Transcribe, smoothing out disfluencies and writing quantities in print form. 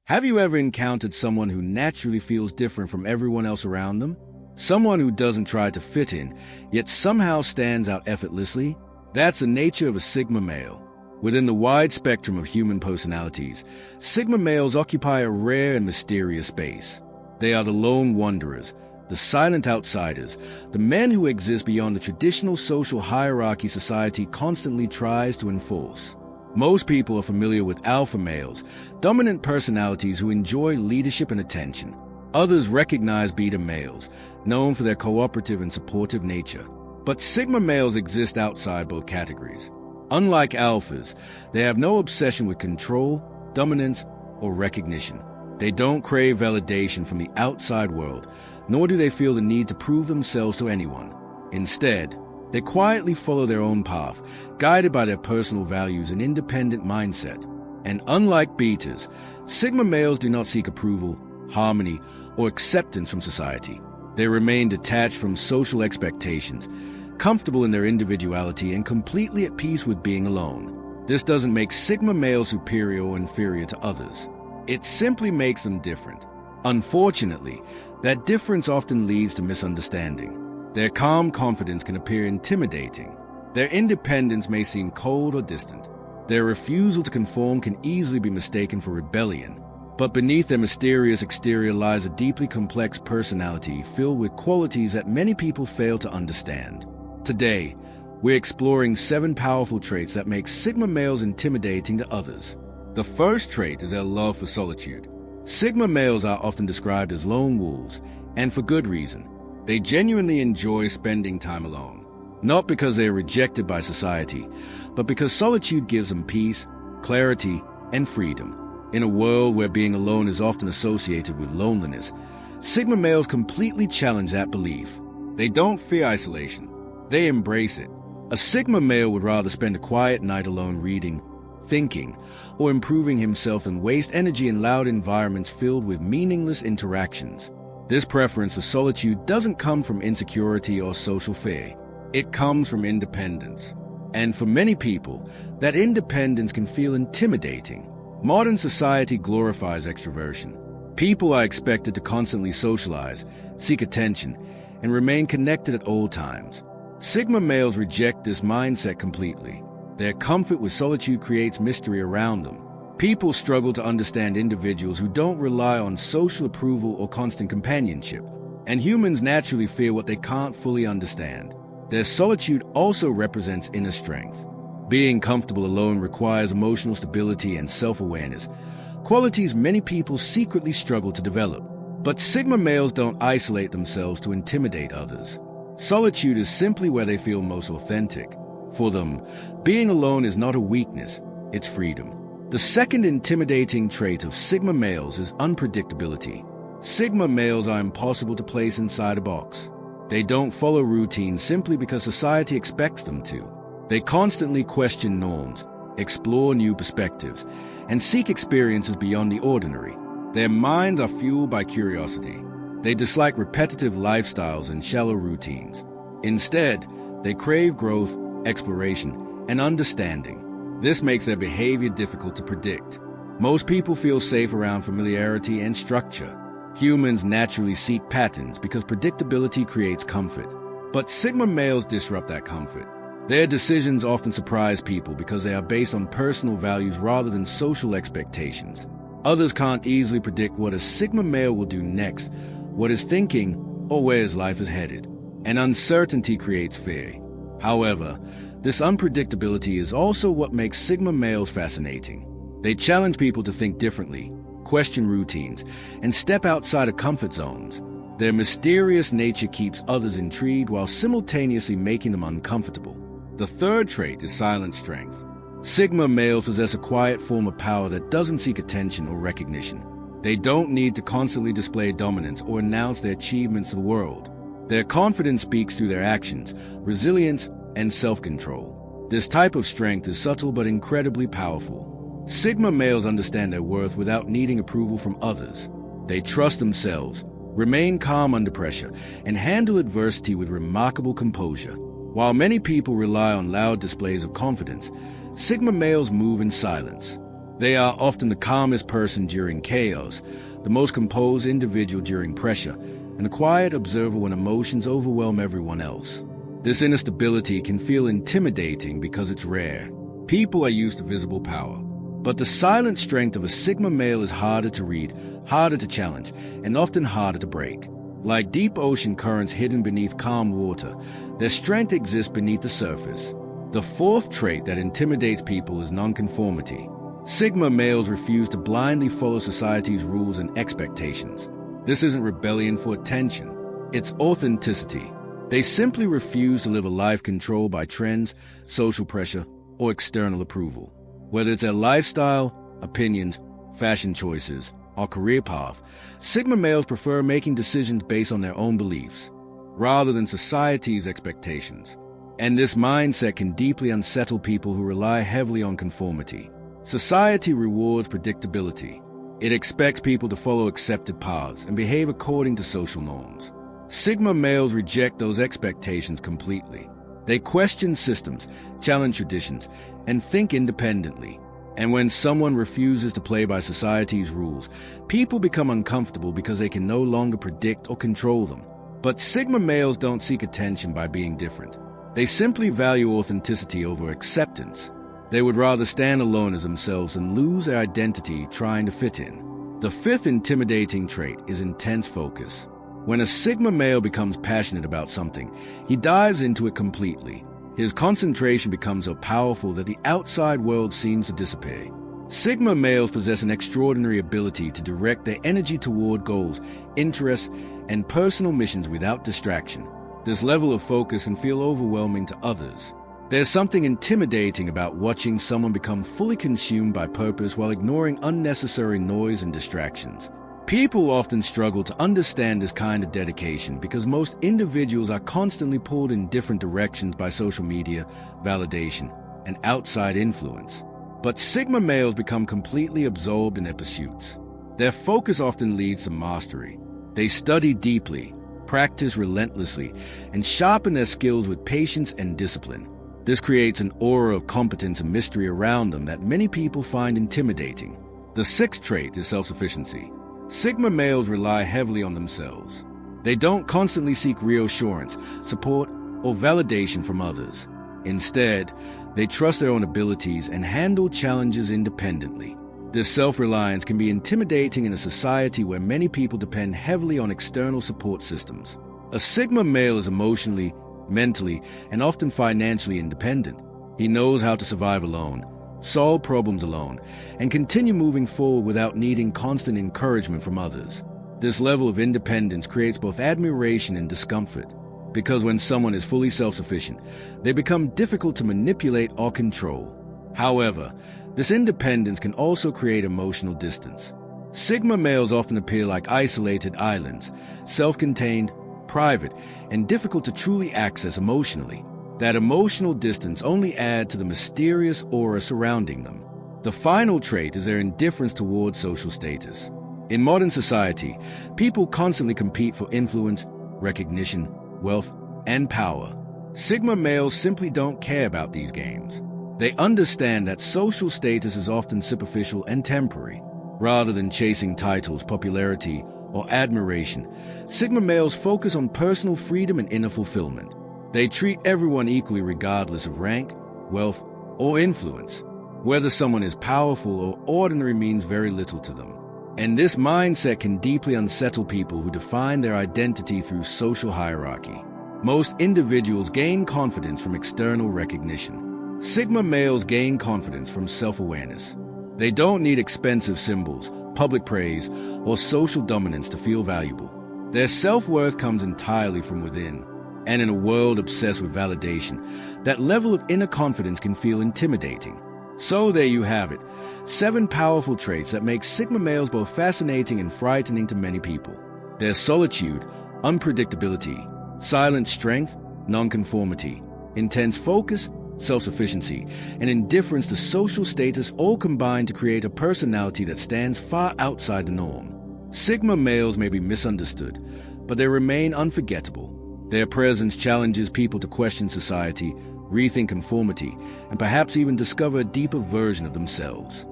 Have you ever encountered someone who naturally feels different from everyone else around them? Someone who doesn't try to fit in, yet somehow stands out effortlessly? That's the nature of a sigma male. Within the wide spectrum of human personalities, sigma males occupy a rare and mysterious space. They are the lone wanderers, the silent outsiders, the men who exist beyond the traditional social hierarchy society constantly tries to enforce. Most people are familiar with alpha males, dominant personalities who enjoy leadership and attention. Others recognize beta males, known for their cooperative and supportive nature. But sigma males exist outside both categories. Unlike alphas, they have no obsession with control, dominance, or recognition. They don't crave validation from the outside world, nor do they feel the need to prove themselves to anyone. Instead, they quietly follow their own path, guided by their personal values and independent mindset. And unlike betas, sigma males do not seek approval, harmony, or acceptance from society. They remain detached from social expectations, comfortable in their individuality, and completely at peace with being alone. This doesn't make sigma males superior or inferior to others. It simply makes them different. Unfortunately, that difference often leads to misunderstanding. Their calm confidence can appear intimidating. Their independence may seem cold or distant. Their refusal to conform can easily be mistaken for rebellion. But beneath their mysterious exterior lies a deeply complex personality filled with qualities that many people fail to understand. Today, we're exploring 7 powerful traits that make sigma males intimidating to others. The first trait is their love for solitude. Sigma males are often described as lone wolves, and for good reason. They genuinely enjoy spending time alone, not because they are rejected by society, but because solitude gives them peace, clarity, and freedom. In a world where being alone is often associated with loneliness, sigma males completely challenge that belief. They don't fear isolation. They embrace it. A sigma male would rather spend a quiet night alone reading, thinking, or improving himself than waste energy in loud environments filled with meaningless interactions. This preference for solitude doesn't come from insecurity or social fear. It comes from independence. And for many people, that independence can feel intimidating. Modern society glorifies extroversion. People are expected to constantly socialize, seek attention, and remain connected at all times. Sigma males reject this mindset completely. Their comfort with solitude creates mystery around them. People struggle to understand individuals who don't rely on social approval or constant companionship. And humans naturally fear what they can't fully understand. Their solitude also represents inner strength. Being comfortable alone requires emotional stability and self-awareness, qualities many people secretly struggle to develop. But sigma males don't isolate themselves to intimidate others. Solitude is simply where they feel most authentic. For them, being alone is not a weakness, it's freedom. The second intimidating trait of sigma males is unpredictability. Sigma males are impossible to place inside a box. They don't follow routines simply because society expects them to. They constantly question norms, explore new perspectives, and seek experiences beyond the ordinary. Their minds are fueled by curiosity. They dislike repetitive lifestyles and shallow routines. Instead, they crave growth, exploration, and understanding. This makes their behavior difficult to predict. Most people feel safe around familiarity and structure. Humans naturally seek patterns because predictability creates comfort. But sigma males disrupt that comfort. Their decisions often surprise people because they are based on personal values rather than social expectations. Others can't easily predict what a sigma male will do next, what is thinking, or where his life is headed. And uncertainty creates fear. However, this unpredictability is also what makes sigma males fascinating. They challenge people to think differently, question routines, and step outside of comfort zones. Their mysterious nature keeps others intrigued while simultaneously making them uncomfortable. The third trait is silent strength. Sigma males possess a quiet form of power that doesn't seek attention or recognition. They don't need to constantly display dominance or announce their achievements to the world. Their confidence speaks through their actions, resilience, and self-control. This type of strength is subtle but incredibly powerful. Sigma males understand their worth without needing approval from others. They trust themselves, remain calm under pressure, and handle adversity with remarkable composure. While many people rely on loud displays of confidence, sigma males move in silence. They are often the calmest person during chaos, the most composed individual during pressure, and a quiet observer when emotions overwhelm everyone else. This inner stability can feel intimidating because it's rare. People are used to visible power. But the silent strength of a Sigma male is harder to read, harder to challenge, and often harder to break. Like deep ocean currents hidden beneath calm water, their strength exists beneath the surface. The fourth trait that intimidates people is nonconformity. Sigma males refuse to blindly follow society's rules and expectations. This isn't rebellion for attention. It's authenticity. They simply refuse to live a life controlled by trends, social pressure, or external approval. Whether it's their lifestyle, opinions, fashion choices, or career path, Sigma males prefer making decisions based on their own beliefs, rather than society's expectations. And this mindset can deeply unsettle people who rely heavily on conformity. Society rewards predictability. It expects people to follow accepted paths and behave according to social norms. Sigma males reject those expectations completely. They question systems, challenge traditions, and think independently. And when someone refuses to play by society's rules, people become uncomfortable because they can no longer predict or control them. But Sigma males don't seek attention by being different. They simply value authenticity over acceptance. They would rather stand alone as themselves than lose their identity trying to fit in. The fifth intimidating trait is intense focus. When a Sigma male becomes passionate about something, he dives into it completely. His concentration becomes so powerful that the outside world seems to disappear. Sigma males possess an extraordinary ability to direct their energy toward goals, interests, and personal missions without distraction. This level of focus can feel overwhelming to others. There's something intimidating about watching someone become fully consumed by purpose while ignoring unnecessary noise and distractions. People often struggle to understand this kind of dedication because most individuals are constantly pulled in different directions by social media, validation, and outside influence. But Sigma males become completely absorbed in their pursuits. Their focus often leads to mastery. They study deeply, practice relentlessly, and sharpen their skills with patience and discipline. This creates an aura of competence and mystery around them that many people find intimidating. The sixth trait is self-sufficiency. Sigma males rely heavily on themselves. They don't constantly seek reassurance, support, or validation from others. Instead, they trust their own abilities and handle challenges independently. This self-reliance can be intimidating in a society where many people depend heavily on external support systems. A Sigma male is emotionally, mentally, and often financially independent. He knows how to survive alone, solve problems alone, and continue moving forward without needing constant encouragement from others. This level of independence creates both admiration and discomfort, because when someone is fully self-sufficient, they become difficult to manipulate or control. However, this independence can also create emotional distance. Sigma males often appear like isolated islands, self-contained, private, and difficult to truly access emotionally. That emotional distance only adds to the mysterious aura surrounding them. The final trait is their indifference towards social status. In modern society, people constantly compete for influence, recognition, wealth, and power. Sigma males simply don't care about these games. They understand that social status is often superficial and temporary. Rather than chasing titles, popularity, or admiration, Sigma males focus on personal freedom and inner fulfillment. They treat everyone equally regardless of rank, wealth, or influence. Whether someone is powerful or ordinary means very little to them. And this mindset can deeply unsettle people who define their identity through social hierarchy. Most individuals gain confidence from external recognition. Sigma males gain confidence from self-awareness. They don't need expensive symbols, public praise, or social dominance to feel valuable. Their self-worth comes entirely from within. And in a world obsessed with validation, that level of inner confidence can feel intimidating. So there you have it, 7 powerful traits that make Sigma males both fascinating and frightening to many people. Their solitude, unpredictability, silent strength, nonconformity, intense focus, self-sufficiency, and indifference to social status all combine to create a personality that stands far outside the norm. Sigma males may be misunderstood, but they remain unforgettable. Their presence challenges people to question society, rethink conformity, and perhaps even discover a deeper version of themselves.